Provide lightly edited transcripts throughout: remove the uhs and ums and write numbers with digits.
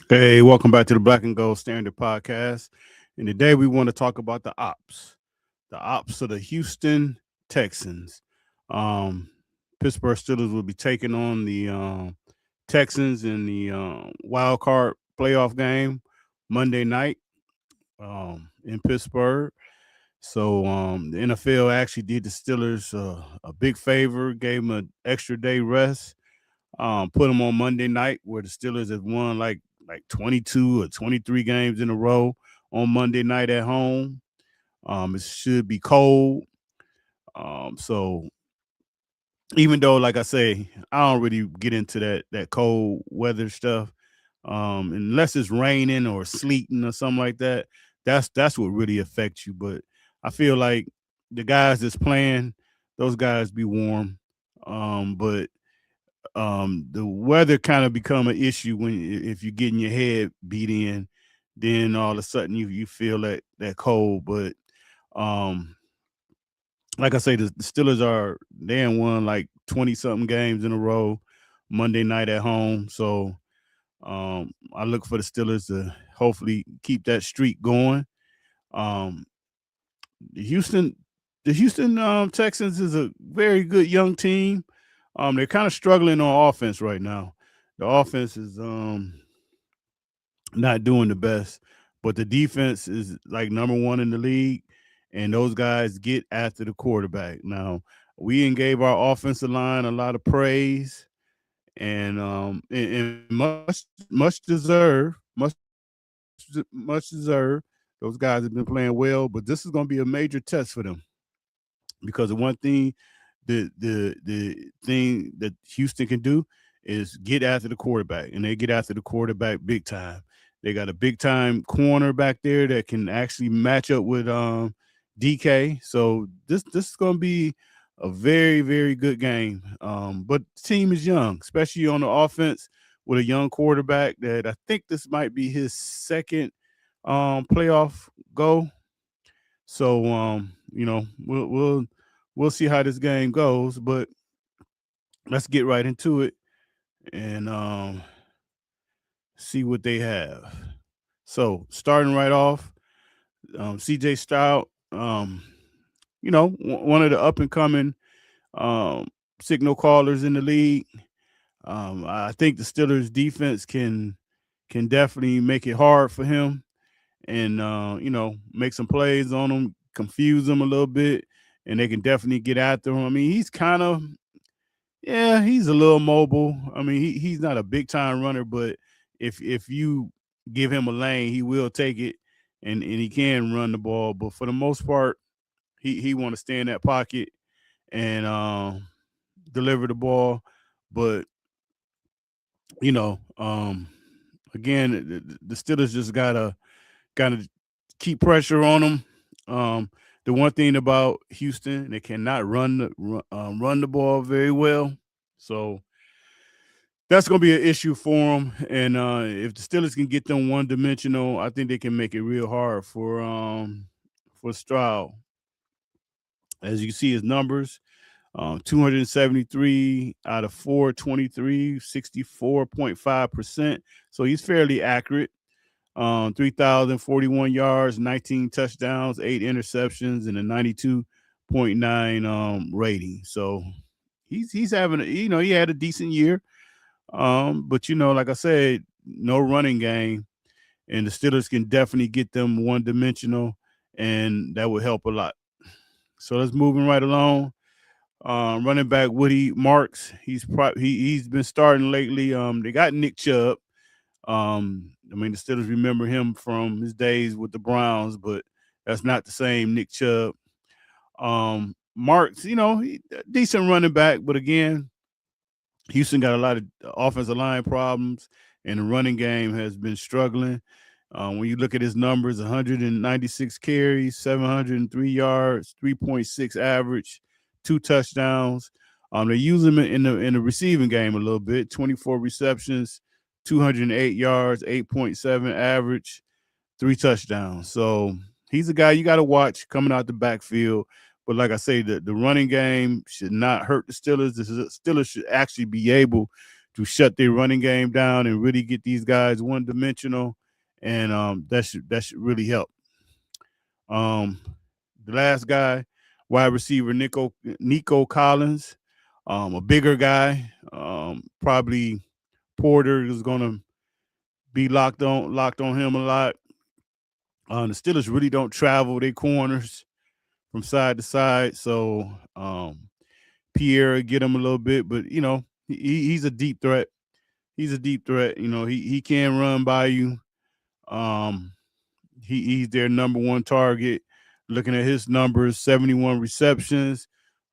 Hey, welcome back to the Black and Gold Standard Podcast. And today we want to talk about the ops of the Houston Texans. Um, Pittsburgh Steelers will be taking on the Texans in the wild card playoff game Monday night in Pittsburgh. So the NFL actually did the Steelers a big favor, gave them an extra day rest, put them on Monday night where the Steelers have won like 22 or 23 games in a row on Monday night at home. It should be cold. So even though, like I say, I don't really get into that cold weather stuff, unless it's raining or sleeting or something like that. That's what really affects you. But I feel like the guys that's playing, those guys be warm. But the weather kind of become an issue when if you're getting your head beat in, then all of a sudden you feel that cold. But um, like I say, the Steelers are they ain't won like 20 something games in a row Monday night at home. So I look for the Steelers to hopefully keep that streak going. Um, the Houston the Houston Texans is a very good young team. They're kind of struggling on offense right now. The offense is not doing the best, but the defense is like number one in the league, and those guys get after the quarterback. Now, we ain't gave our offensive line a lot of praise, and much deserved, much deserved. Those guys have been playing well, but this is going to be a major test for them because the one thing the thing that Houston can do is get after the quarterback, and they get after the quarterback big time. They got a big time corner back there that can actually match up with DK. So this is going to be a very good game. But the team is young, especially on the offense with a young quarterback that I think this might be his second playoff go. So we'll see how this game goes, but let's get right into it and see what they have. So starting right off, CJ Stroud, one of the up and coming um, signal callers in the league. I think the Steelers defense can definitely make it hard for him and make some plays on him, confuse him a little bit, and they can definitely get after him. I mean, he's kind of he's a little mobile. I mean, he's not a big time runner, but if you give him a lane, he will take it, and he can run the ball. But for the most part, he want to stay in that pocket and deliver the ball. But you know, again, the Steelers just gotta keep pressure on them. The one thing about Houston, they cannot run the ball very well, so that's going to be an issue for them. And if the Steelers can get them one dimensional, I think they can make it real hard for Stroud. As you see his numbers, 273 out of 423, 64.5%. So he's fairly accurate. 3,041 yards, 19 touchdowns, 8 interceptions, and a 92.9 rating. So he's having he had a decent year. But like I said, no running game, and the Steelers can definitely get them one dimensional, and that would help a lot. So let's moving right along. Running back Woody Marks, he's been starting lately. They got Nick Chubb. I mean, the Steelers remember him from his days with the Browns, but that's not the same Nick Chubb. Marks, he decent running back, but again, Houston got a lot of offensive line problems, and the running game has been struggling. When you look at his numbers, 196 carries, 703 yards, 3.6 average, 2 touchdowns. They use him in the receiving game a little bit, 24 receptions, 208 yards, 8.7 average, 3 touchdowns. So he's a guy you got to watch coming out the backfield. But like I say, the running game should not hurt the Steelers. The Steelers should actually be able to shut their running game down and really get these guys one dimensional, and that should really help. Um, the last guy, wide receiver Nico Collins, a bigger guy, probably Porter is going to be locked on him a lot. The Steelers really don't travel their corners from side to side, so Pierre get him a little bit, but he's a deep threat. He's a deep threat. He can run by you. Um, he's their number one target. Looking at his numbers, 71 receptions,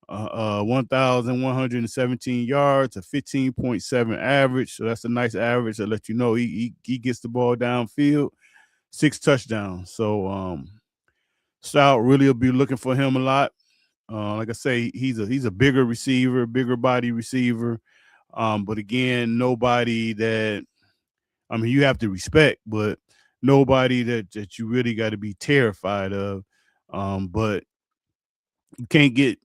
1,117 yards, a 15.7 average. So that's a nice average that lets you know he gets the ball downfield. 6 touchdowns. So Stout really will be looking for him a lot. Like I say, he's a bigger receiver, bigger body receiver. But again, nobody that you have to respect, but nobody that you really got to be terrified of. But you can't get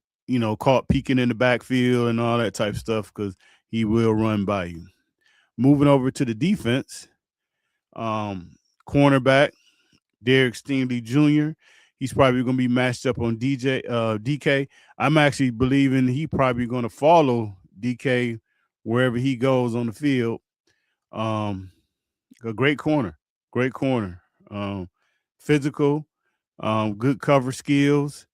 caught peeking in the backfield and all that type of stuff because he will run by you. Moving over to the defense, cornerback Derek Stingley Jr. He's probably going to be matched up on DK. I'm actually believing he probably going to follow DK wherever he goes on the field. A great corner, physical, good cover skills.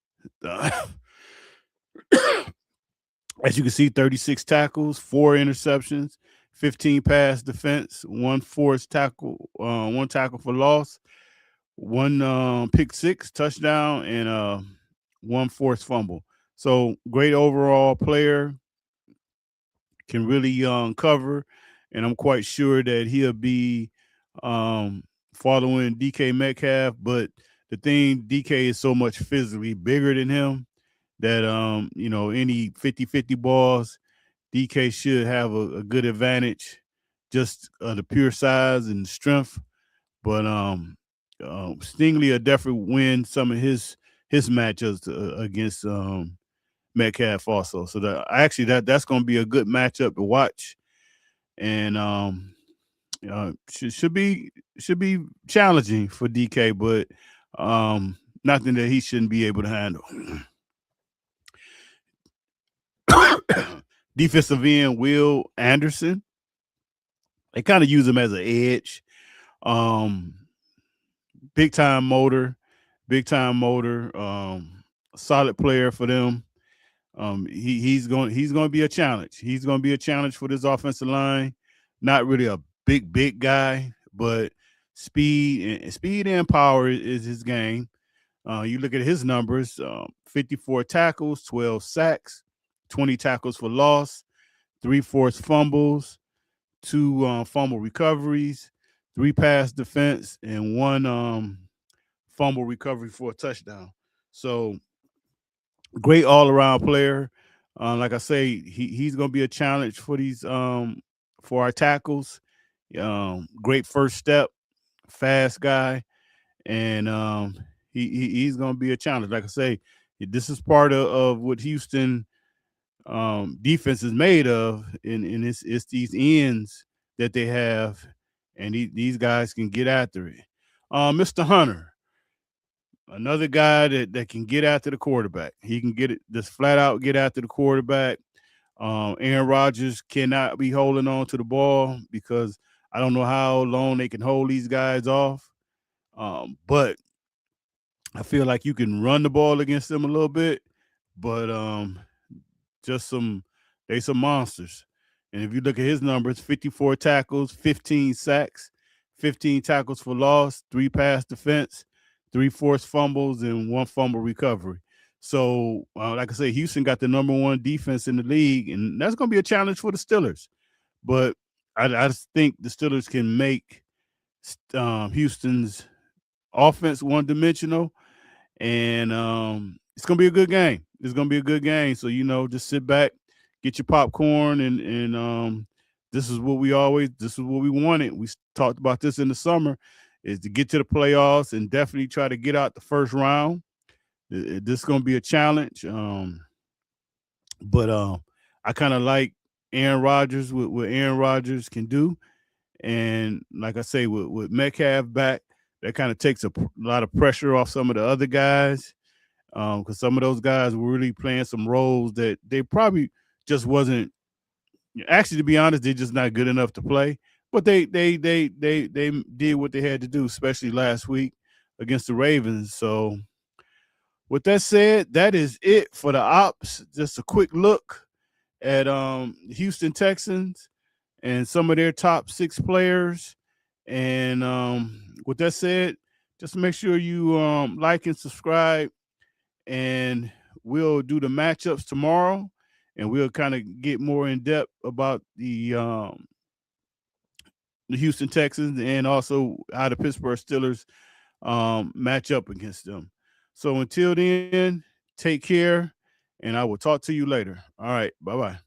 As you can see, 36 tackles, 4 interceptions, 15 pass defense, 1 forced tackle, 1 tackle for loss, 1 pick 6 touchdown, and 1 forced fumble. So great overall player, can really cover, and I'm quite sure that he'll be following DK Metcalf. But the thing, DK is so much physically bigger than him that any 50-50 balls, DK should have a good advantage, just the pure size and strength. But Stingley will definitely win some of his matchups against Metcalf also. So that's going to be a good matchup to watch, and should be challenging for DK, but nothing that he shouldn't be able to handle. Defensive end Will Anderson. They kind of use him as an edge. Big time motor. Solid player for them. He's going to be a challenge. He's going to be a challenge for this offensive line. Not really a big guy, but speed and power is his game. You look at his numbers: 54 tackles, 12 sacks, 20 tackles for loss, 3 forced fumbles, 2 fumble recoveries, 3 pass defense, and 1 fumble recovery for a touchdown. So great all around player. Like I say, he's going to be a challenge for these for our tackles. Great first step, fast guy, and he's going to be a challenge. Like I say, this is part of what Houston defense is made of, and it's these ends that they have, and these guys can get after it. Mr. Hunter, another guy that can get after the quarterback. He can just flat out get after the quarterback. Aaron Rodgers cannot be holding on to the ball because I don't know how long they can hold these guys off. But I feel like you can run the ball against them a little bit, but they some monsters. And if you look at his numbers, 54 tackles, 15 sacks, 15 tackles for loss, 3 pass defense, 3 forced fumbles, and 1 fumble recovery. So, like I say, Houston got the number 1 defense in the league, and that's going to be a challenge for the Steelers. But I just think the Steelers can make Houston's offense one-dimensional, and it's going to be a good game. It's going to be a good game. So, just sit back, get your popcorn, and this is what we wanted. We talked about this in the summer, is to get to the playoffs and definitely try to get out the first round. This is going to be a challenge. But I kind of like Aaron Rodgers, what Aaron Rodgers can do. And like I say, with Metcalf back, that kind of takes a lot of pressure off some of the other guys, because some of those guys were really playing some roles that they probably just wasn't. Actually, to be honest, they're just not good enough to play. But they did what they had to do, especially last week against the Ravens. So, with that said, that is it for the ops. Just a quick look at Houston Texans and some of their top 6 players. And with that said, just make sure you like and subscribe, and we'll do the matchups tomorrow, and we'll kind of get more in depth about the Houston Texans and also how the Pittsburgh Steelers match up against them. So until then, take care, and I will talk to you later. All right, bye-bye.